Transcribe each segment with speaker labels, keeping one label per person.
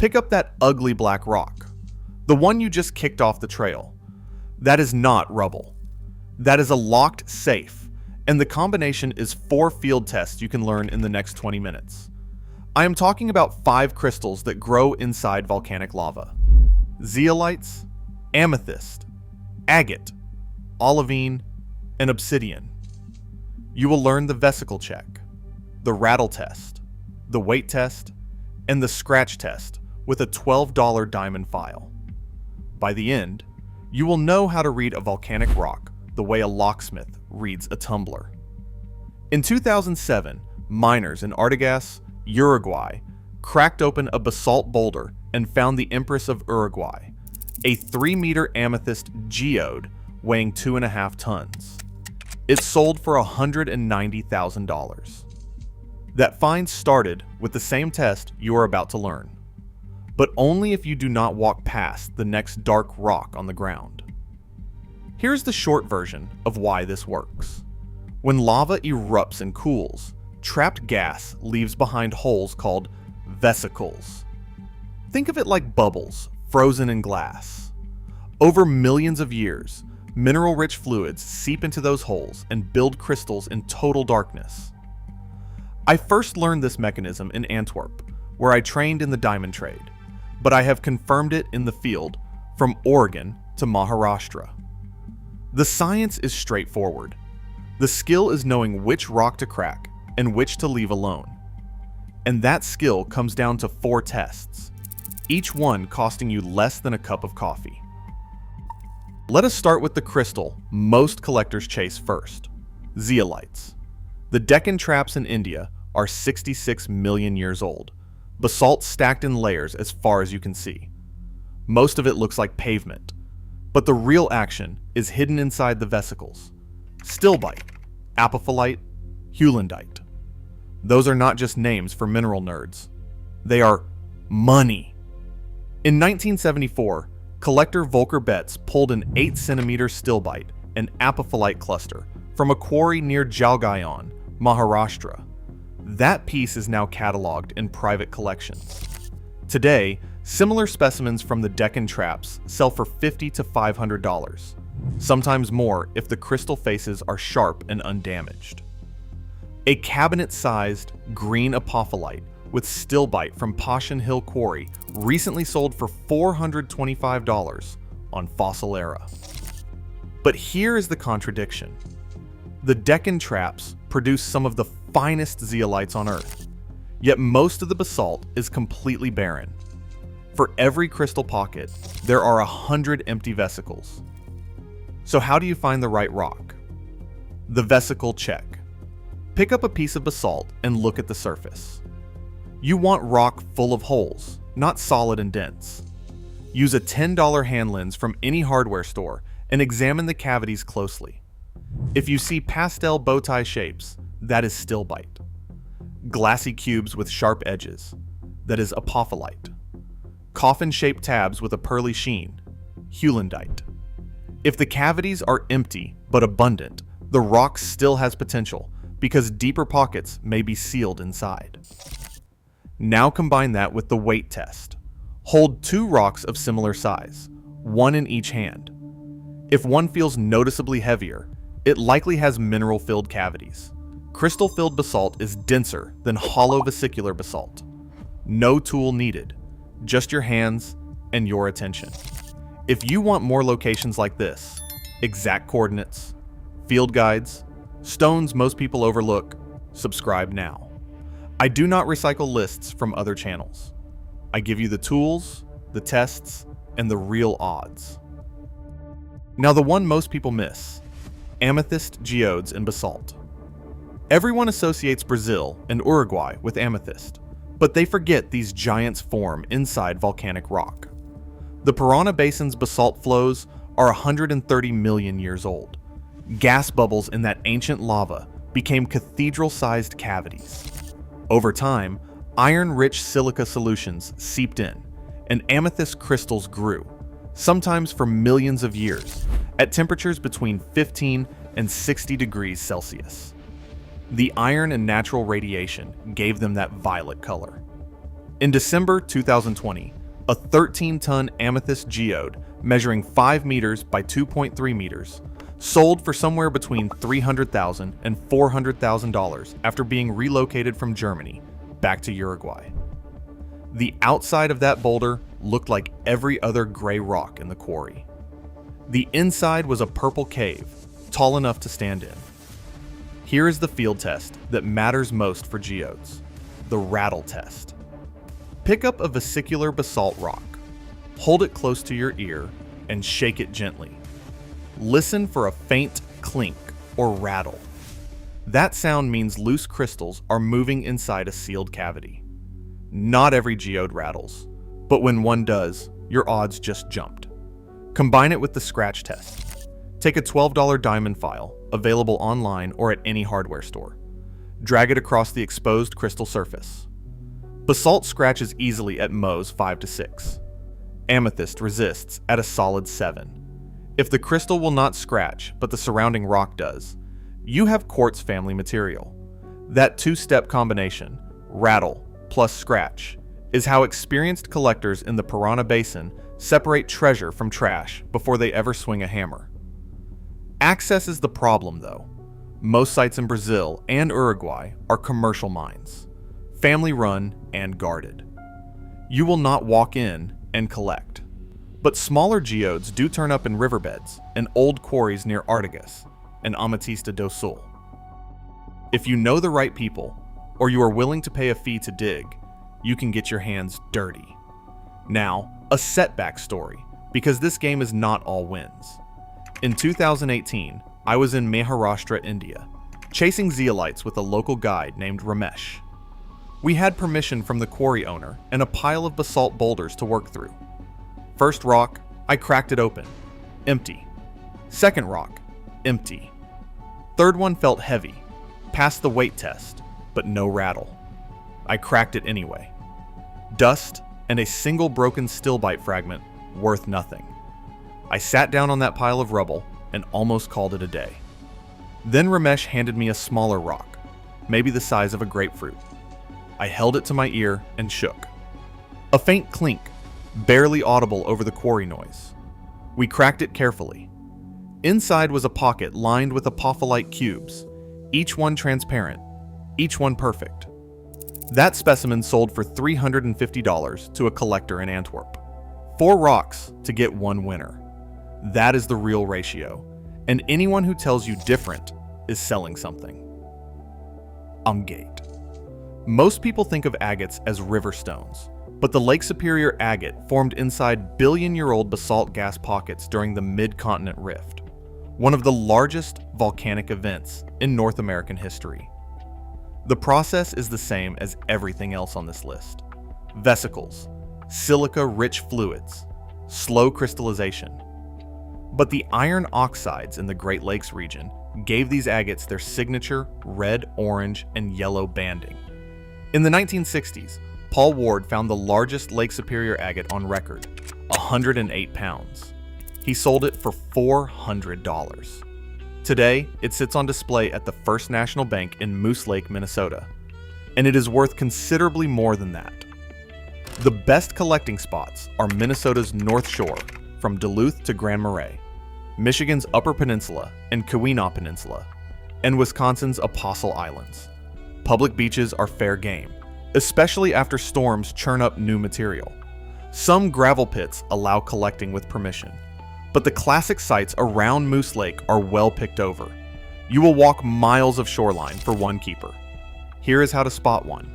Speaker 1: pick up that ugly black rock, the one you just kicked off the trail. That is not rubble. That is a locked safe, and the combination is 4 field tests you can learn in the next 20 minutes. I am talking about 5 crystals that grow inside volcanic lava. Zeolites, Amethyst, Agate, Olivine, and Obsidian. You will learn the vesicle check, the rattle test, the weight test, and the scratch test with a $12 diamond file. By the end, you will know how to read a volcanic rock the way a locksmith reads a tumbler. In 2007, miners in Agate, Uruguay, cracked open a basalt boulder and found the Empress of Uruguay, a 3-meter amethyst geode weighing 2.5 tons. It sold for $190,000. That find started with the same test you are about to learn, but only if you do not walk past the next dark rock on the ground. Here's the short version of why this works. When lava erupts and cools, trapped gas leaves behind holes called vesicles. Think of it like bubbles frozen in glass. Over millions of years, mineral-rich fluids seep into those holes and build crystals in total darkness. I first learned this mechanism in Antwerp, where I trained in the diamond trade, but I have confirmed it in the field from Oregon to Maharashtra. The science is straightforward. The skill is knowing which rock to crack and which to leave alone. And that skill comes down to 4 tests, each one costing you less than a cup of coffee. Let us start with the crystal most collectors chase first, zeolites. The Deccan traps in India are 66 million years old, basalt stacked in layers as far as you can see. Most of it looks like pavement, but the real action is hidden inside the vesicles. Stilbite, apophyllite, heulandite. Those are not just names for mineral nerds. They are money. In 1974, collector Volker Betts pulled an 8-centimeter stilbite and apophyllite cluster from a quarry near Jalgaon, Maharashtra. That piece is now cataloged in private collections. Today, similar specimens from the Deccan traps sell for $50 to $500, sometimes more if the crystal faces are sharp and undamaged. A cabinet-sized green apophyllite with stilbite from Passion Hill Quarry recently sold for $425 on Fossil Era. But here is the contradiction. The Deccan traps produce some of the finest zeolites on Earth, yet most of the basalt is completely barren. For every crystal pocket, there are 100 empty vesicles. So how do you find the right rock? The vesicle check. Pick up a piece of basalt and look at the surface. You want rock full of holes, not solid and dense. Use a $10 hand lens from any hardware store and examine the cavities closely. If you see pastel bow tie shapes, that is stilbite. Glassy cubes with sharp edges, that is apophyllite. Coffin-shaped tabs with a pearly sheen, heulandite. If the cavities are empty but abundant, the rock still has potential because deeper pockets may be sealed inside. Now combine that with the weight test. Hold 2 rocks of similar size, one in each hand. If one feels noticeably heavier, it likely has mineral-filled cavities. Crystal-filled basalt is denser than hollow vesicular basalt. No tool needed, just your hands and your attention. If you want more locations like this, exact coordinates, field guides, stones most people overlook, subscribe now. I do not recycle lists from other channels. I give you the tools, the tests, and the real odds. Now the one most people miss, amethyst, geodes, and basalt. Everyone associates Brazil and Uruguay with amethyst, but they forget these giants form inside volcanic rock. The Parana Basin's basalt flows are 130 million years old. Gas bubbles in that ancient lava became cathedral-sized cavities. Over time, iron-rich silica solutions seeped in, and amethyst crystals grew, sometimes for millions of years, at temperatures between 15 and 60 degrees Celsius. The iron and natural radiation gave them that violet color. In December 2020, a 13-ton amethyst geode measuring 5 meters by 2.3 meters sold for somewhere between $300,000 and $400,000 after being relocated from Germany back to Uruguay. The outside of that boulder looked like every other gray rock in the quarry. The inside was a purple cave, tall enough to stand in. Here is the field test that matters most for geodes, the rattle test. Pick up a vesicular basalt rock, hold it close to your ear, and shake it gently. Listen for a faint clink or rattle. That sound means loose crystals are moving inside a sealed cavity. Not every geode rattles, but when one does, your odds just jumped. Combine it with the scratch test. Take a $12 diamond file, available online or at any hardware store. Drag it across the exposed crystal surface. Basalt scratches easily at Mohs 5 to 6. Amethyst resists at a solid 7. If the crystal will not scratch, but the surrounding rock does, you have quartz family material. That two-step combination, rattle plus scratch, is how experienced collectors in the Piranha Basin separate treasure from trash before they ever swing a hammer. Access is the problem, though. Most sites in Brazil and Uruguay are commercial mines, family-run and guarded. You will not walk in and collect. But smaller geodes do turn up in riverbeds and old quarries near Artigas and Amethyst do Sul. If you know the right people, or you are willing to pay a fee to dig, you can get your hands dirty. Now, a setback story, because this game is not all wins. In 2018, I was in Maharashtra, India, chasing zeolites with a local guide named Ramesh. We had permission from the quarry owner and a pile of basalt boulders to work through. First rock, I cracked it open. Empty. Second rock, empty. Third one felt heavy. Passed the weight test, but no rattle. I cracked it anyway. Dust and a single broken stilbite fragment, worth nothing. I sat down on that pile of rubble and almost called it a day. Then Ramesh handed me a smaller rock, maybe the size of a grapefruit. I held it to my ear and shook. A faint clink, barely audible over the quarry noise. We cracked it carefully. Inside was a pocket lined with apophyllite cubes, each one transparent, each one perfect. That specimen sold for $350 to a collector in Antwerp. 4 rocks to get 1 winner. That is the real ratio, and anyone who tells you different is selling something. Agate. Most people think of agates as river stones, but the Lake Superior agate formed inside billion-year-old basalt gas pockets during the Mid-Continent Rift, one of the largest volcanic events in North American history. The process is the same as everything else on this list. Vesicles, silica-rich fluids, slow crystallization. But the iron oxides in the Great Lakes region gave these agates their signature red, orange, and yellow banding. In the 1960s, Paul Ward found the largest Lake Superior agate on record, 108 pounds. He sold it for $400. Today, it sits on display at the First National Bank in Moose Lake, Minnesota, and it is worth considerably more than that. The best collecting spots are Minnesota's North Shore, from Duluth to Grand Marais, Michigan's Upper Peninsula and Keweenaw Peninsula, and Wisconsin's Apostle Islands. Public beaches are fair game, especially after storms churn up new material. Some gravel pits allow collecting with permission, but the classic sites around Moose Lake are well picked over. You will walk miles of shoreline for one keeper. Here is how to spot one.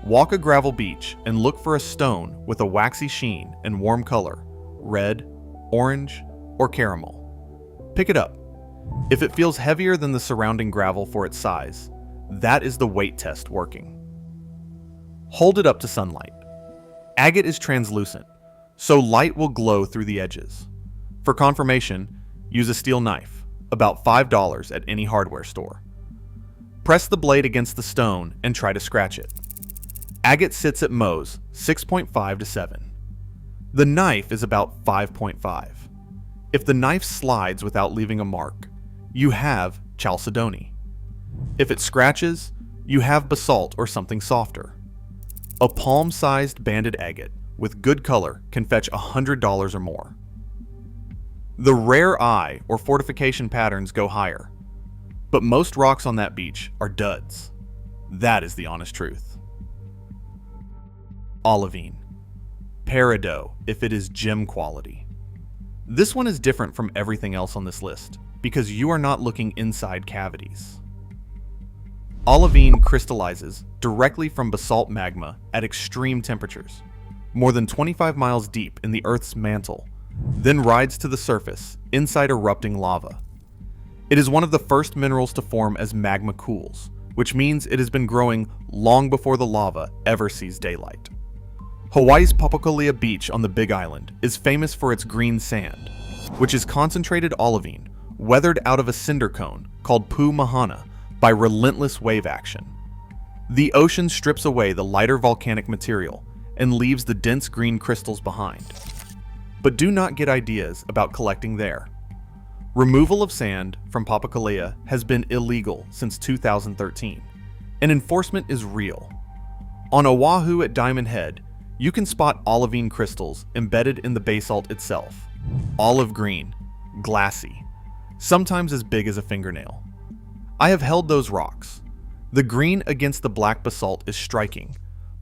Speaker 1: Walk a gravel beach and look for a stone with a waxy sheen and warm color, red, orange, or caramel. Pick it up. If it feels heavier than the surrounding gravel for its size, that is the weight test working. Hold it up to sunlight. Agate is translucent, so light will glow through the edges. For confirmation, use a steel knife, about $5 at any hardware store. Press the blade against the stone and try to scratch it. Agate sits at Mohs 6.5 to 7. The knife is about 5.5. If the knife slides without leaving a mark, you have chalcedony. If it scratches, you have basalt or something softer. A palm-sized banded agate with good color can fetch $100 or more. The rare eye or fortification patterns go higher, but most rocks on that beach are duds. That is the honest truth. Olivine. Peridot if it is gem quality. This one is different from everything else on this list because you are not looking inside cavities. Olivine crystallizes directly from basalt magma at extreme temperatures, more than 25 miles deep in the Earth's mantle, then rides to the surface inside erupting lava. It is one of the first minerals to form as magma cools, which means it has been growing long before the lava ever sees daylight. Hawaii's Papakolea Beach on the Big Island is famous for its green sand, which is concentrated olivine weathered out of a cinder cone called pu mahana by relentless wave action. The ocean strips away the lighter volcanic material and leaves the dense green crystals behind. But do not get ideas about collecting there. Removal of sand from Papakolea has been illegal since 2013, and enforcement is real. On Oahu at Diamond Head, you can spot olivine crystals embedded in the basalt itself. Olive green, glassy, sometimes as big as a fingernail. I have held those rocks. The green against the black basalt is striking,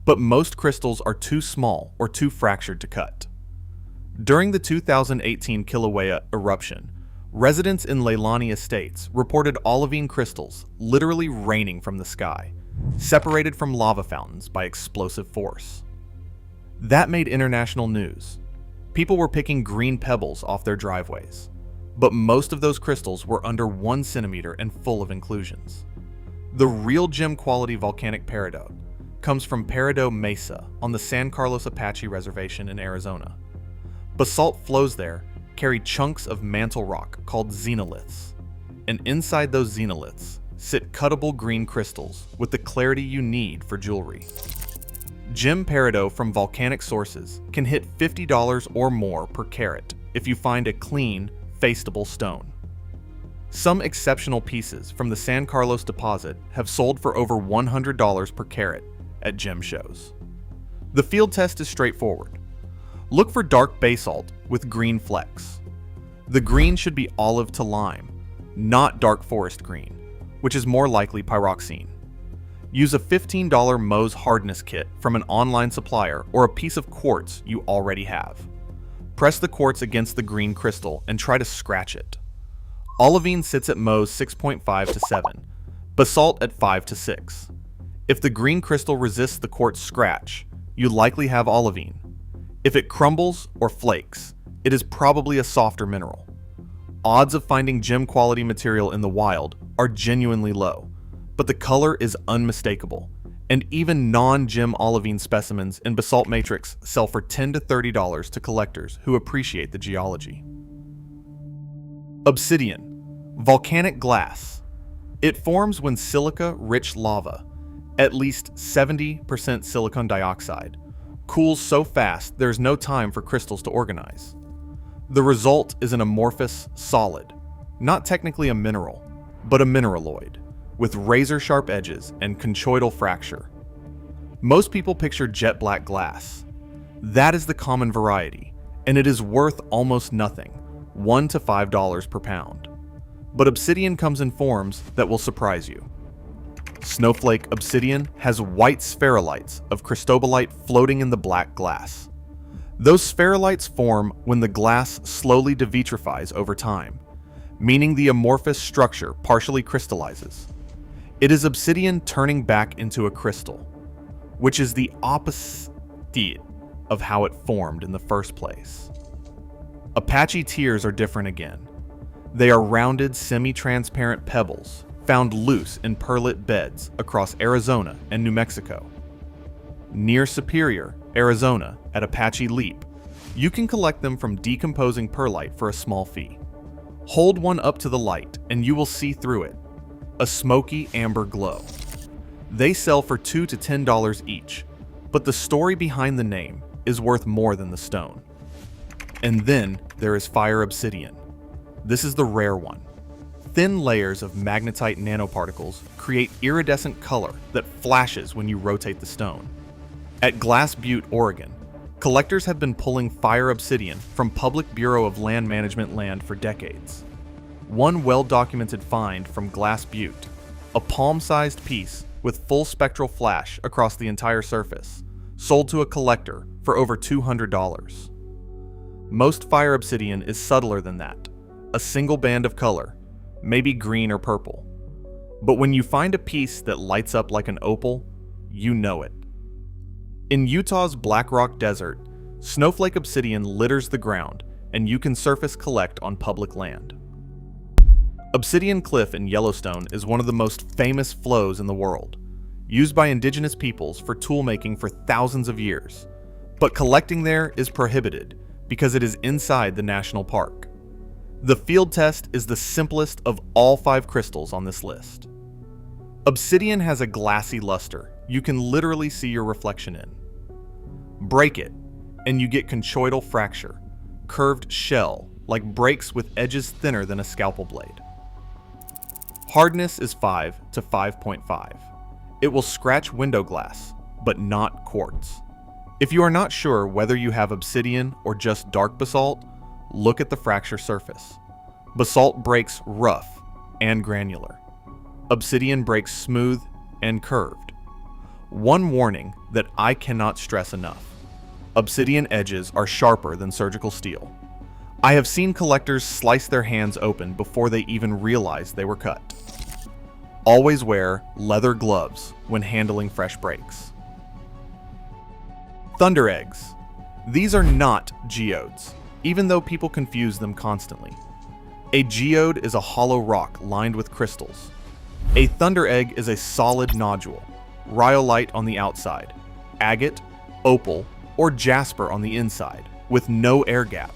Speaker 1: but most crystals are too small or too fractured to cut. During the 2018 Kilauea eruption, residents in Leilani Estates reported olivine crystals literally raining from the sky, separated from lava fountains by explosive force. That made international news. People were picking green pebbles off their driveways, but most of those crystals were under 1 centimeter and full of inclusions. The real gem quality volcanic peridot comes from Peridot Mesa on the San Carlos Apache Reservation in Arizona. Basalt flows there carry chunks of mantle rock called xenoliths, and inside those xenoliths sit cuttable green crystals with the clarity you need for jewelry. Gem peridot from volcanic sources can hit $50 or more per carat if you find a clean, faceable stone. Some exceptional pieces from the San Carlos deposit have sold for over $100 per carat at gem shows. The field test is straightforward. Look for dark basalt with green flecks. The green should be olive to lime, not dark forest green, which is more likely pyroxene. Use a $15 Mohs hardness kit from an online supplier or a piece of quartz you already have. Press the quartz against the green crystal and try to scratch it. Olivine sits at Mohs 6.5 to 7, basalt at 5 to 6. If the green crystal resists the quartz scratch, you likely have olivine. If it crumbles or flakes, it is probably a softer mineral. Odds of finding gem quality material in the wild are genuinely low, but the color is unmistakable, and even non-gem olivine specimens in basalt matrix sell for $10 to $30 to collectors who appreciate the geology. Obsidian, volcanic glass. It forms when silica-rich lava, at least 70% silicon dioxide, cools so fast there's no time for crystals to organize. The result is an amorphous solid, not technically a mineral, but a mineraloid, with razor-sharp edges and conchoidal fracture. Most people picture jet black glass. That is the common variety, and it is worth almost nothing, $1 to $5 per pound. But obsidian comes in forms that will surprise you. Snowflake obsidian has white spherolites of cristobalite floating in the black glass. Those spherolites form when the glass slowly devitrifies over time, meaning the amorphous structure partially crystallizes. It is obsidian turning back into a crystal, which is the opposite of how it formed in the first place. Apache tears are different again. They are rounded, semi-transparent pebbles found loose in perlite beds across Arizona and New Mexico. Near Superior, Arizona, at Apache Leap, you can collect them from decomposing perlite for a small fee. Hold one up to the light and you will see through it, a smoky amber glow. They sell for $2 to $10 each, but the story behind the name is worth more than the stone. And then there is fire obsidian. This is the rare one. Thin layers of magnetite nanoparticles create iridescent color that flashes when you rotate the stone. At Glass Butte, Oregon, collectors have been pulling fire obsidian from Public Bureau of Land Management land for decades. One well-documented find from Glass Butte, a palm-sized piece with full spectral flash across the entire surface, sold to a collector for over $200. Most fire obsidian is subtler than that, a single band of color, maybe green or purple. But when you find a piece that lights up like an opal, you know it. In Utah's Black Rock Desert, snowflake obsidian litters the ground, and you can surface collect on public land. Obsidian Cliff in Yellowstone is one of the most famous flows in the world, used by indigenous peoples for toolmaking for thousands of years, but collecting there is prohibited because it is inside the national park. The field test is the simplest of all 5 crystals on this list. Obsidian has a glassy luster you can literally see your reflection in. Break it, and you get conchoidal fracture, curved shell like breaks with edges thinner than a scalpel blade. Hardness is 5 to 5.5. It will scratch window glass, but not quartz. If you are not sure whether you have obsidian or just dark basalt, look at the fracture surface. Basalt breaks rough and granular. Obsidian breaks smooth and curved. One warning that I cannot stress enough: obsidian edges are sharper than surgical steel. I have seen collectors slice their hands open before they even realize they were cut. Always wear leather gloves when handling fresh breaks. Thunder eggs. These are not geodes, even though people confuse them constantly. A geode is a hollow rock lined with crystals. A thunder egg is a solid nodule, rhyolite on the outside, agate, opal, or jasper on the inside, with no air gap.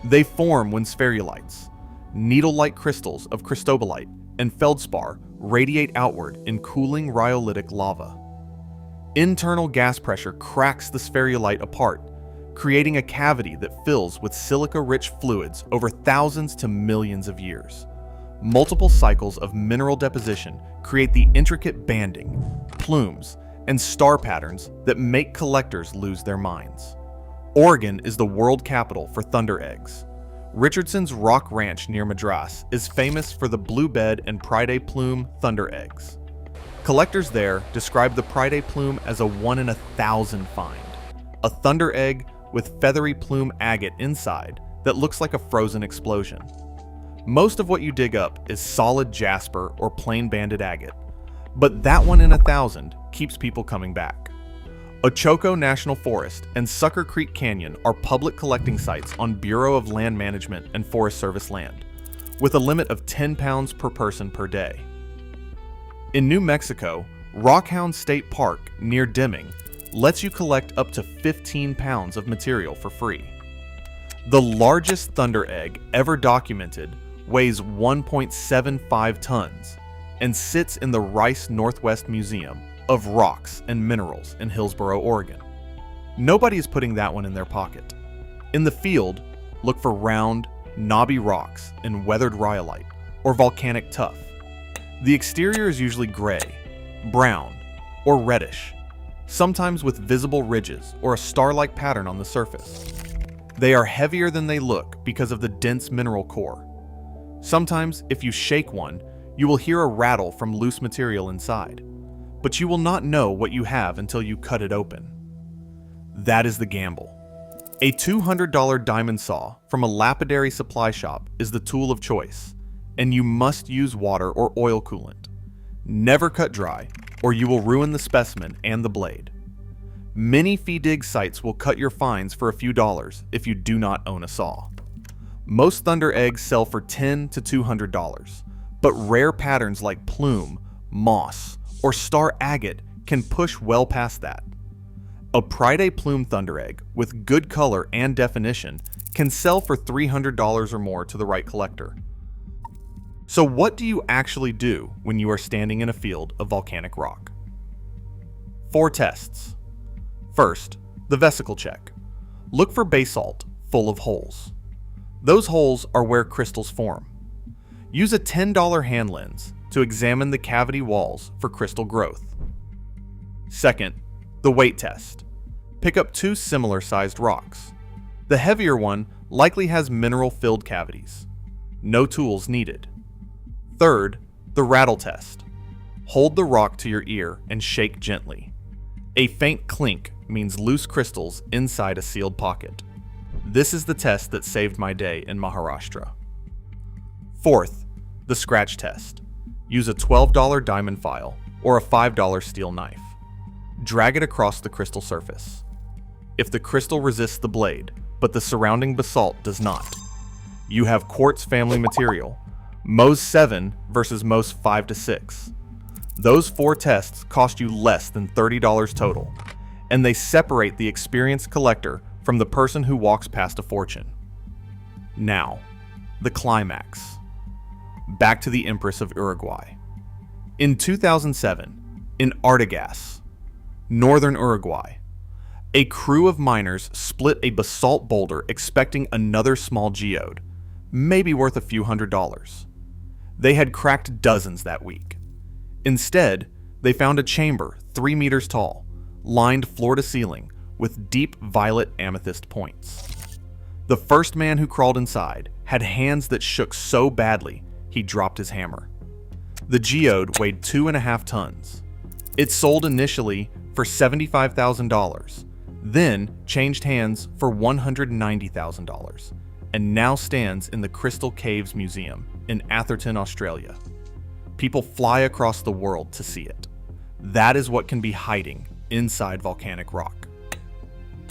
Speaker 1: They form when spherulites, needle-like crystals of cristobalite and feldspar, radiate outward in cooling rhyolitic lava. Internal gas pressure cracks the spherulite apart, creating a cavity that fills with silica-rich fluids over thousands to millions of years. Multiple cycles of mineral deposition create the intricate banding, plumes, and star patterns that make collectors lose their minds. Oregon is the world capital for thunder eggs. Richardson's Rock Ranch near Madras is famous for the blue bed and Pride plume thunder eggs. Collectors there describe the Pride plume as a 1 in 1,000 find, a thunder egg with feathery plume agate inside that looks like a frozen explosion. Most of what you dig up is solid jasper or plain banded agate, but that 1 in 1,000 keeps people coming back. Ochoco National Forest and Sucker Creek Canyon are public collecting sites on Bureau of Land Management and Forest Service land, with a limit of 10 pounds per person per day. In New Mexico, Rockhound State Park near Deming lets you collect up to 15 pounds of material for free. The largest thunder egg ever documented weighs 1.75 tons and sits in the Rice Northwest Museum of Rocks and Minerals in Hillsboro, Oregon. Nobody is putting that one in their pocket. In the field, look for round, knobby rocks in weathered rhyolite or volcanic tuff. The exterior is usually gray, brown, or reddish, sometimes with visible ridges or a star-like pattern on the surface. They are heavier than they look because of the dense mineral core. Sometimes, if you shake one, you will hear a rattle from loose material inside, but you will not know what you have until you cut it open. That is the gamble. A $200 diamond saw from a lapidary supply shop is the tool of choice, and you must use water or oil coolant. Never cut dry, or you will ruin the specimen and the blade. Many fee dig sites will cut your finds for a few dollars if you do not own a saw. Most thunder eggs sell for $10 to $200, but rare patterns like plume, moss, or star agate can push well past that. A Pride plume thunder egg with good color and definition can sell for $300 or more to the right collector. So what do you actually do when you are standing in a field of volcanic rock? 4 tests. First, the vesicle check. Look for basalt full of holes. Those holes are where crystals form. Use a $10 hand lens to examine the cavity walls for crystal growth. Second, The weight test. Pick up two similar sized rocks. The heavier one likely has mineral-filled cavities. No tools needed. Third, the rattle test. Hold the rock to your ear and shake gently. A faint clink means loose crystals inside a sealed pocket. This is the test that saved my day in Maharashtra. Fourth, the scratch test. Use a $12 diamond file or a $5 steel knife. Drag it across the crystal surface. If the crystal resists the blade, but the surrounding basalt does not, you have quartz family material, Mohs 7 versus Mohs 5 to 6. Those 4 tests cost you less than $30 total, and they separate the experienced collector from the person who walks past a fortune. Now, the climax. Back to the Empress of Uruguay. In 2007, in Agate, northern Uruguay, a crew of miners split a basalt boulder expecting another small geode, maybe worth a few $100s. They had cracked dozens that week. Instead, they found a chamber 3 meters tall, lined floor to ceiling with deep violet amethyst points. The first man who crawled inside had hands that shook so badly he dropped his hammer. The geode weighed 2.5 tons. It sold initially for $75,000, then changed hands for $190,000, and now stands in the Crystal Caves Museum in Atherton, Australia. People fly across the world to see it. That is what can be hiding inside volcanic rock.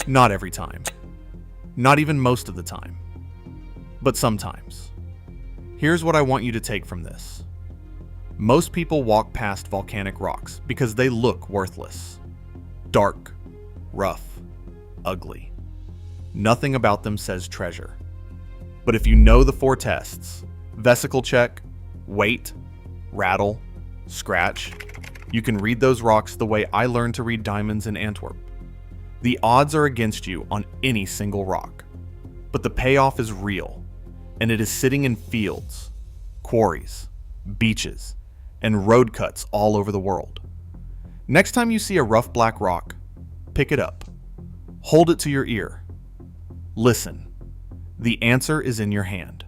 Speaker 1: Not every time. Not even most of the time. But sometimes. Here's what I want you to take from this. Most people walk past volcanic rocks because they look worthless. Dark, rough, ugly. Nothing about them says treasure. But if you know the 4 tests, vesicle check, weight, rattle, scratch, you can read those rocks the way I learned to read diamonds in Antwerp. The odds are against you on any single rock, but the payoff is real, and it is sitting in fields, quarries, beaches, and road cuts all over the world. Next time you see a rough black rock, pick it up. Hold it to your ear. Listen. The answer is in your hand.